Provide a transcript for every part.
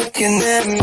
looking at me?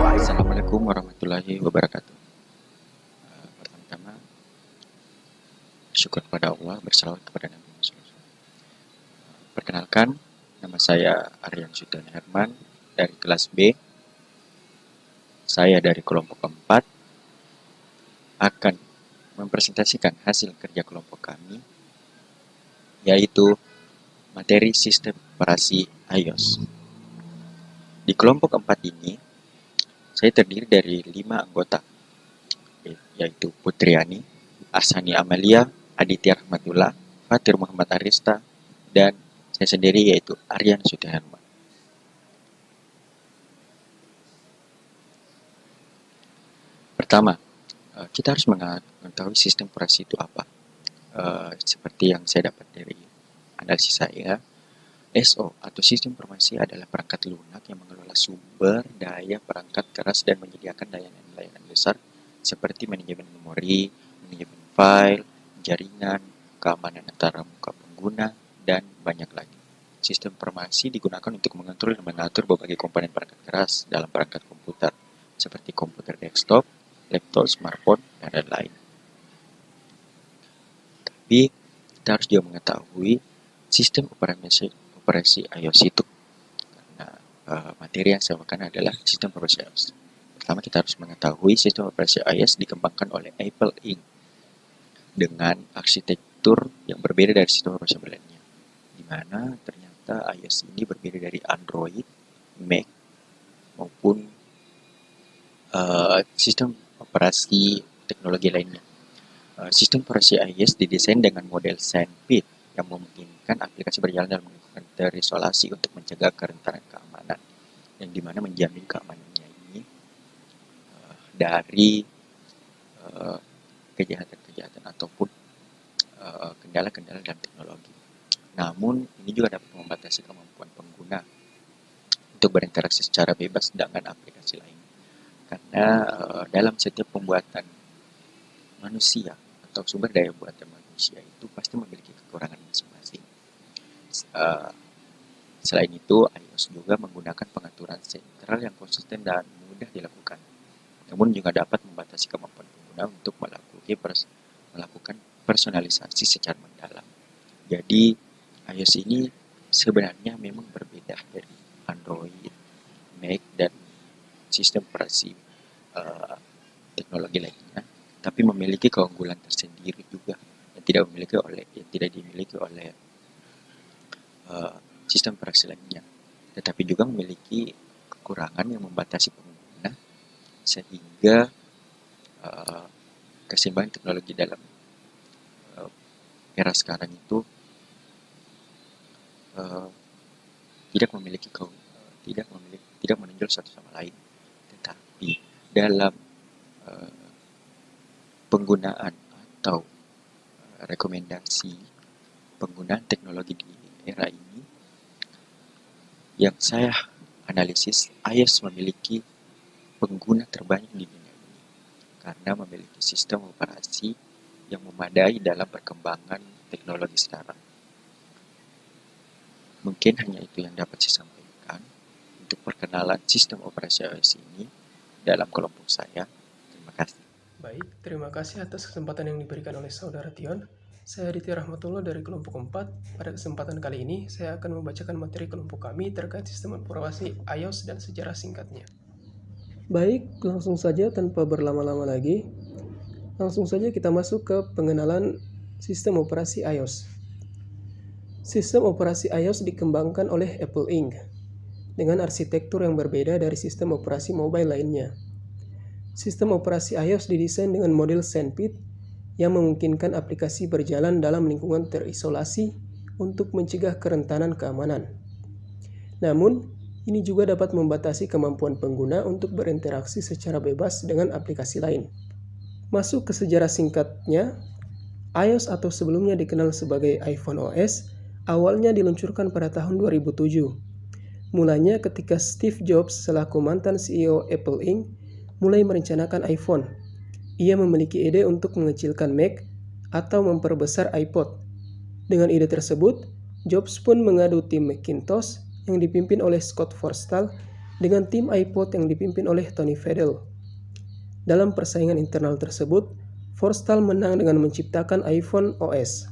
Assalamualaikum warahmatullahi wabarakatuh. Pertama-tama, syukur kepada Allah, bersalawat kepada Nabi Muhammad SAW. Perkenalkan, nama saya Aryan Sudan Herman dari kelas B. Saya dari kelompok 4 akan mempresentasikan hasil kerja kelompok kami, yaitu materi sistem operasi iOS. Di kelompok 4 ini, saya terdiri dari 5 anggota, yaitu Putriani, Asani Amalia, Aditya Rahmatullah, Fatir Muhammad Arista, dan saya sendiri yaitu Aryan Suteherman. Pertama, kita harus mengetahui sistem operasi itu apa. Seperti yang saya dapat dari analisis saya, SO atau sistem informasi adalah perangkat lunak yang mengelola sumber daya perangkat keras dan menyediakan layanan besar seperti manajemen memori, manajemen file, jaringan, keamanan antara muka pengguna, dan banyak lagi. Sistem informasi digunakan untuk mengontrol dan mengatur berbagai komponen perangkat keras dalam perangkat komputer, seperti komputer desktop, laptop, smartphone, dan lain-lain. Tapi kita harus juga mengetahui sistem operasi iOS itu, karena materi yang saya makan adalah sistem operasi iOS. Pertama, kita harus mengetahui sistem operasi iOS dikembangkan oleh Apple Inc. dengan arsitektur yang berbeda dari sistem operasi lainnya, di mana ternyata iOS ini berbeda dari Android, Mac, maupun sistem operasi teknologi lainnya. Sistem operasi iOS didesain dengan model sandpit yang memungkinkan aplikasi berjalan dalam lingkungan terisolasi untuk mencegah kerentanan keamanan, yang dimana menjamin keamanannya ini dari kejahatan-kejahatan ataupun kendala-kendala dalam teknologi. Namun ini juga dapat membatasi kemampuan pengguna untuk berinteraksi secara bebas dengan aplikasi lain, karena dalam setiap pembuatan manusia atau sumber daya buatan manusia itu pasti memiliki kekurangan masing-masing. Selain itu, iOS juga menggunakan pengaturan sentral yang konsisten dan mudah dilakukan, namun juga dapat membatasi kemampuan pengguna untuk melakukan personalisasi secara mendalam. Jadi, iOS ini sebenarnya memang berbeda dari Android, Mac, dan sistem operasi teknologi lainnya, tapi memiliki keunggulan tersendiri juga yang tidak dimiliki oleh sistem operasi lainnya, tetapi juga memiliki kekurangan yang membatasi pengguna sehingga keseimbangan teknologi dalam era sekarang itu tidak menonjol satu sama lain, tetapi dalam penggunaan atau rekomendasi penggunaan teknologi di era ini yang saya analisis, iOS memiliki pengguna terbanyak di dunia ini karena memiliki sistem operasi yang memadai dalam perkembangan teknologi sekarang. Mungkin hanya itu yang dapat saya sampaikan untuk perkenalan sistem operasi iOS ini dalam kelompok saya. Terima kasih. Baik, terima kasih atas kesempatan yang diberikan oleh Saudara Tion. Saya Aditya Rahmatullah dari kelompok 4. Pada kesempatan kali ini, saya akan membacakan materi kelompok kami terkait sistem operasi iOS dan sejarah singkatnya. Baik, langsung saja tanpa berlama-lama lagi. Langsung saja kita masuk ke pengenalan sistem operasi iOS. Sistem operasi iOS dikembangkan oleh Apple Inc. dengan arsitektur yang berbeda dari sistem operasi mobile lainnya. Sistem operasi iOS didesain dengan model sandpit yang memungkinkan aplikasi berjalan dalam lingkungan terisolasi untuk mencegah kerentanan keamanan. Namun, ini juga dapat membatasi kemampuan pengguna untuk berinteraksi secara bebas dengan aplikasi lain. Masuk ke sejarah singkatnya, iOS atau sebelumnya dikenal sebagai iPhone OS, awalnya diluncurkan pada tahun 2007. Mulanya ketika Steve Jobs selaku mantan CEO Apple Inc. mulai merencanakan iPhone. Ia memiliki ide untuk mengecilkan Mac atau memperbesar iPod. Dengan ide tersebut, Jobs pun mengadu tim Macintosh yang dipimpin oleh Scott Forstall dengan tim iPod yang dipimpin oleh Tony Fadell. Dalam persaingan internal tersebut, Forstall menang dengan menciptakan iPhone OS.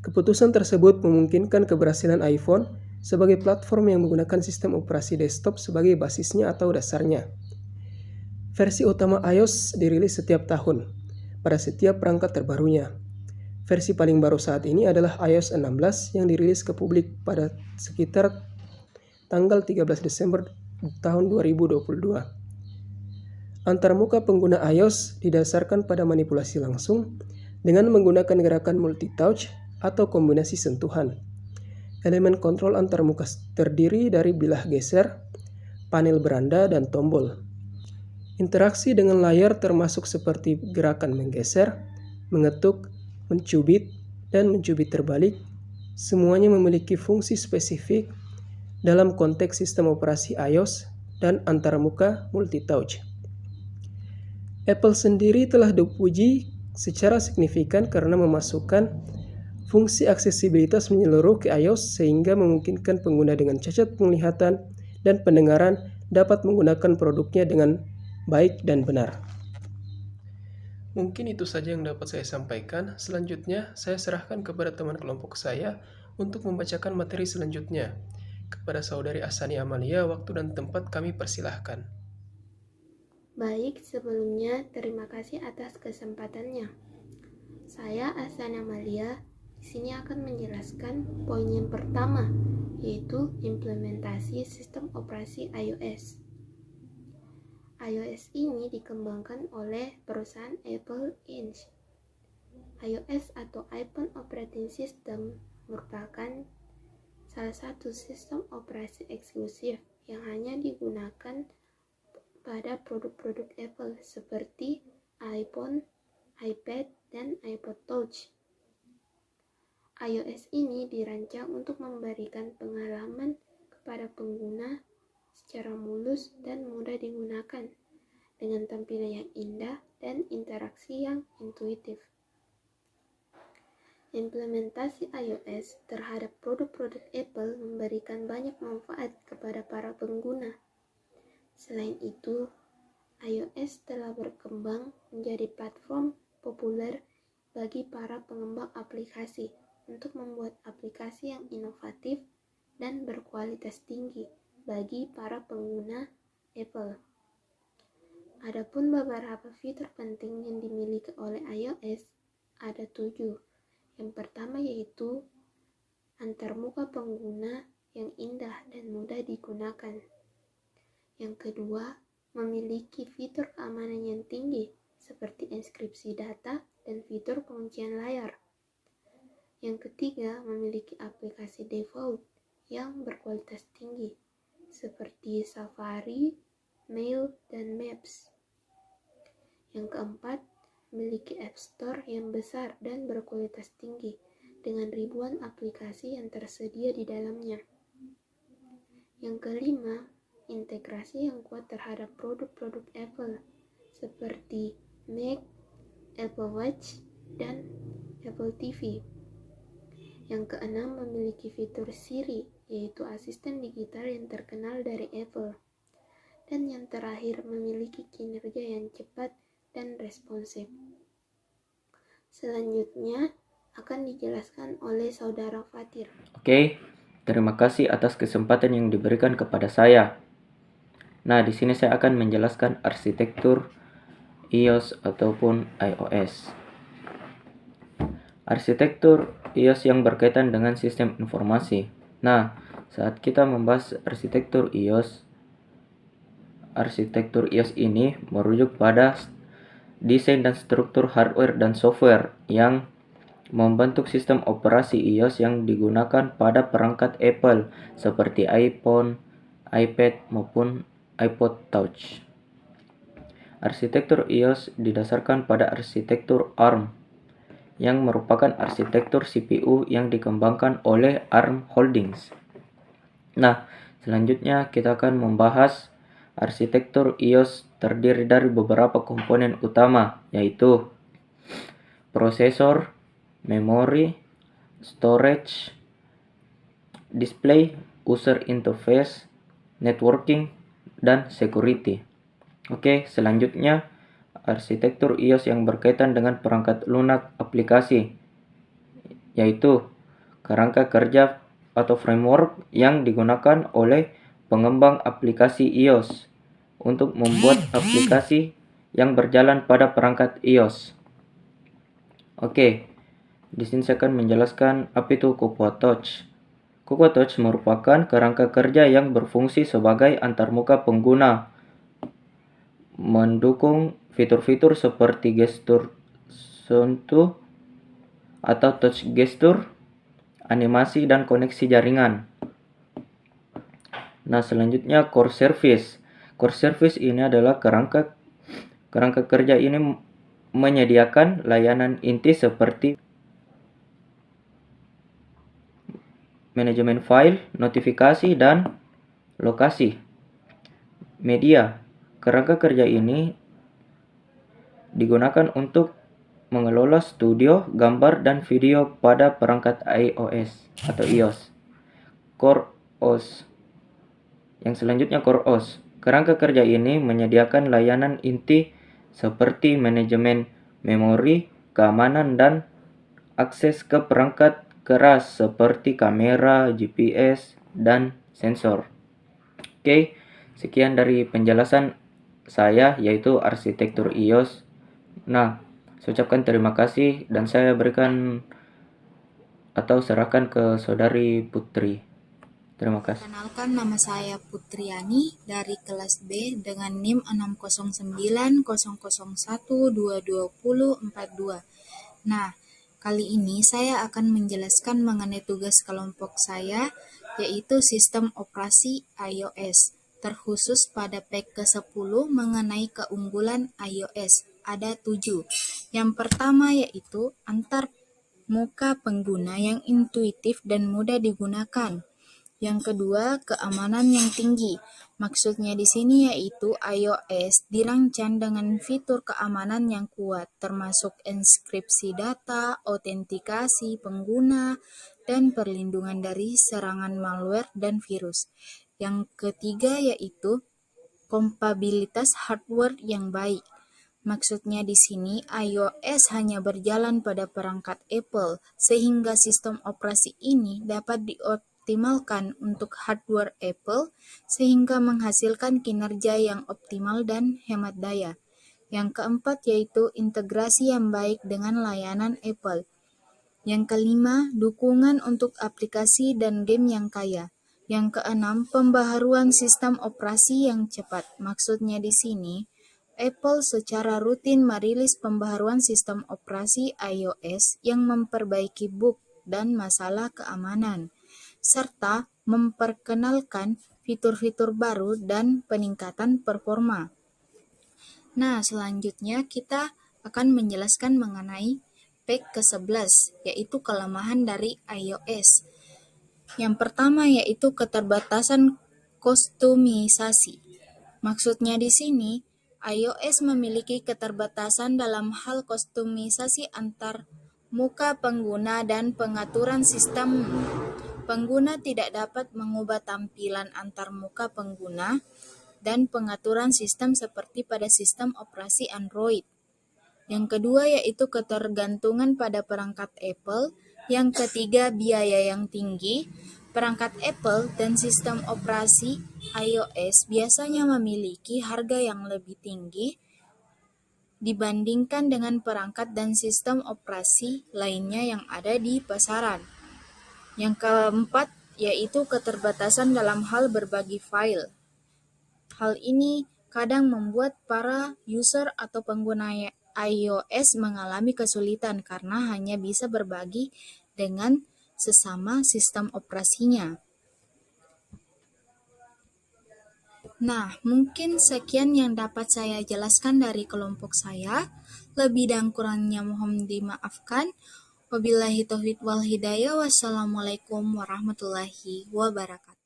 Keputusan tersebut memungkinkan keberhasilan iPhone sebagai platform yang menggunakan sistem operasi desktop sebagai basisnya atau dasarnya. Versi utama iOS dirilis setiap tahun, pada setiap perangkat terbarunya. Versi paling baru saat ini adalah iOS 16 yang dirilis ke publik pada sekitar tanggal 13 Desember tahun 2022. Antarmuka pengguna iOS didasarkan pada manipulasi langsung dengan menggunakan gerakan multi-touch atau kombinasi sentuhan. Elemen kontrol antarmuka terdiri dari bilah geser, panel beranda, dan tombol. Interaksi dengan layar termasuk seperti gerakan menggeser, mengetuk, mencubit, dan mencubit terbalik, semuanya memiliki fungsi spesifik dalam konteks sistem operasi iOS dan antarmuka multi-touch. Apple sendiri telah dipuji secara signifikan karena memasukkan fungsi aksesibilitas menyeluruh ke iOS sehingga memungkinkan pengguna dengan cacat penglihatan dan pendengaran dapat menggunakan produknya dengan baik dan benar. Mungkin itu saja yang dapat saya sampaikan. Selanjutnya, saya serahkan kepada teman kelompok saya untuk membacakan materi selanjutnya. Kepada Saudari Asani Amalia, waktu dan tempat kami persilahkan. Baik, sebelumnya terima kasih atas kesempatannya. Saya Asani Amalia di sini akan menjelaskan poin yang pertama, yaitu implementasi sistem operasi iOS. iOS ini dikembangkan oleh perusahaan Apple Inc. iOS atau iPhone Operating System merupakan salah satu sistem operasi eksklusif yang hanya digunakan pada produk-produk Apple seperti iPhone, iPad, dan iPod Touch. iOS ini dirancang untuk memberikan pengalaman kepada pengguna secara mulus dan mudah digunakan, dengan tampilan yang indah dan interaksi yang intuitif. Implementasi iOS terhadap produk-produk Apple memberikan banyak manfaat kepada para pengguna. Selain itu, iOS telah berkembang menjadi platform populer bagi para pengembang aplikasi untuk membuat aplikasi yang inovatif dan berkualitas tinggi bagi para pengguna Apple. Adapun beberapa fitur penting yang dimiliki oleh iOS ada 7. Yang pertama yaitu antarmuka pengguna yang indah dan mudah digunakan. Yang kedua, memiliki fitur keamanan yang tinggi seperti enkripsi data dan fitur penguncian layar. Yang ketiga, memiliki aplikasi default yang berkualitas tinggi seperti Safari, Mail, dan Maps. Yang keempat, memiliki App Store yang besar dan berkualitas tinggi dengan ribuan aplikasi yang tersedia di dalamnya. Yang kelima, integrasi yang kuat terhadap produk-produk Apple seperti Mac, Apple Watch, dan Apple TV. Yang keenam, memiliki fitur Siri, yaitu asisten digital yang terkenal dari Apple. Dan yang terakhir, memiliki kinerja yang cepat dan responsif. Selanjutnya akan dijelaskan oleh Saudara Fatir. Oke, terima kasih atas kesempatan yang diberikan kepada saya. Nah, di sini saya akan menjelaskan arsitektur iOS ataupun iOS. Arsitektur iOS yang berkaitan dengan sistem informasi. Nah, saat kita membahas arsitektur iOS ini merujuk pada desain dan struktur hardware dan software yang membentuk sistem operasi iOS yang digunakan pada perangkat Apple seperti iPhone, iPad, maupun iPod Touch. Arsitektur iOS didasarkan pada arsitektur ARM, yang merupakan arsitektur CPU yang dikembangkan oleh ARM Holdings. Nah, selanjutnya kita akan membahas arsitektur iOS terdiri dari beberapa komponen utama, yaitu prosesor, memori, storage, display, user interface, networking, dan security. Oke, selanjutnya arsitektur iOS yang berkaitan dengan perangkat lunak aplikasi, yaitu kerangka kerja atau framework yang digunakan oleh pengembang aplikasi iOS untuk membuat aplikasi yang berjalan pada perangkat iOS. Oke, di sini saya akan menjelaskan apa itu Cocoa Touch. Cocoa Touch merupakan kerangka kerja yang berfungsi sebagai antarmuka pengguna, mendukung fitur-fitur seperti gestur sentuh atau touch gesture, animasi, dan koneksi jaringan. Nah, selanjutnya core service. Core service ini adalah kerangka kerja ini menyediakan layanan inti seperti manajemen file, notifikasi, dan lokasi. Media. Kerangka kerja ini digunakan untuk mengelola studio, gambar, dan video pada perangkat iOS atau iOS. Core OS. Yang selanjutnya Core OS. Kerangka kerja ini menyediakan layanan inti seperti manajemen memori, keamanan, dan akses ke perangkat keras seperti kamera, GPS, dan sensor. Oke, sekian dari penjelasan saya yaitu arsitektur iOS. Nah, saya ucapkan terima kasih dan saya berikan atau serahkan ke saudari Putri. Terima kasih. Perkenalkan, nama saya Putriani dari kelas B dengan NIM 60900012242. Nah, kali ini saya akan menjelaskan mengenai tugas kelompok saya, yaitu sistem operasi iOS, terkhusus pada PEK ke-10 mengenai keunggulan iOS. Ada 7. Yang pertama yaitu antar muka pengguna yang intuitif dan mudah digunakan. Yang kedua, keamanan yang tinggi. Maksudnya di sini yaitu iOS dirancang dengan fitur keamanan yang kuat, termasuk enkripsi data, autentikasi pengguna, dan perlindungan dari serangan malware dan virus. Yang ketiga yaitu kompatibilitas hardware yang baik. Maksudnya di sini iOS hanya berjalan pada perangkat Apple, sehingga sistem operasi ini dapat dioptimalkan untuk hardware Apple sehingga menghasilkan kinerja yang optimal dan hemat daya. Yang keempat yaitu integrasi yang baik dengan layanan Apple. Yang kelima, dukungan untuk aplikasi dan game yang kaya. Yang keenam, pembaharuan sistem operasi yang cepat. Maksudnya di sini Apple secara rutin merilis pembaharuan sistem operasi iOS yang memperbaiki bug dan masalah keamanan, serta memperkenalkan fitur-fitur baru dan peningkatan performa. Nah, selanjutnya kita akan menjelaskan mengenai PEK ke-11, yaitu kelemahan dari iOS. Yang pertama yaitu keterbatasan kustomisasi. Maksudnya di sini, iOS memiliki keterbatasan dalam hal kustomisasi antar muka pengguna dan pengaturan sistem. Pengguna tidak dapat mengubah tampilan antar muka pengguna dan pengaturan sistem seperti pada sistem operasi Android. Yang kedua yaitu ketergantungan pada perangkat Apple. Yang ketiga, biaya yang tinggi. Perangkat Apple dan sistem operasi iOS biasanya memiliki harga yang lebih tinggi dibandingkan dengan perangkat dan sistem operasi lainnya yang ada di pasaran. Yang keempat yaitu keterbatasan dalam hal berbagi file. Hal ini kadang membuat para user atau pengguna iOS mengalami kesulitan karena hanya bisa berbagi dengan sesama sistem operasinya. Nah, mungkin sekian yang dapat saya jelaskan dari kelompok saya. Lebih dan kurangnya mohon dimaafkan. Wabillahi taufiq wal hidayah. Wassalamualaikum warahmatullahi wabarakatuh.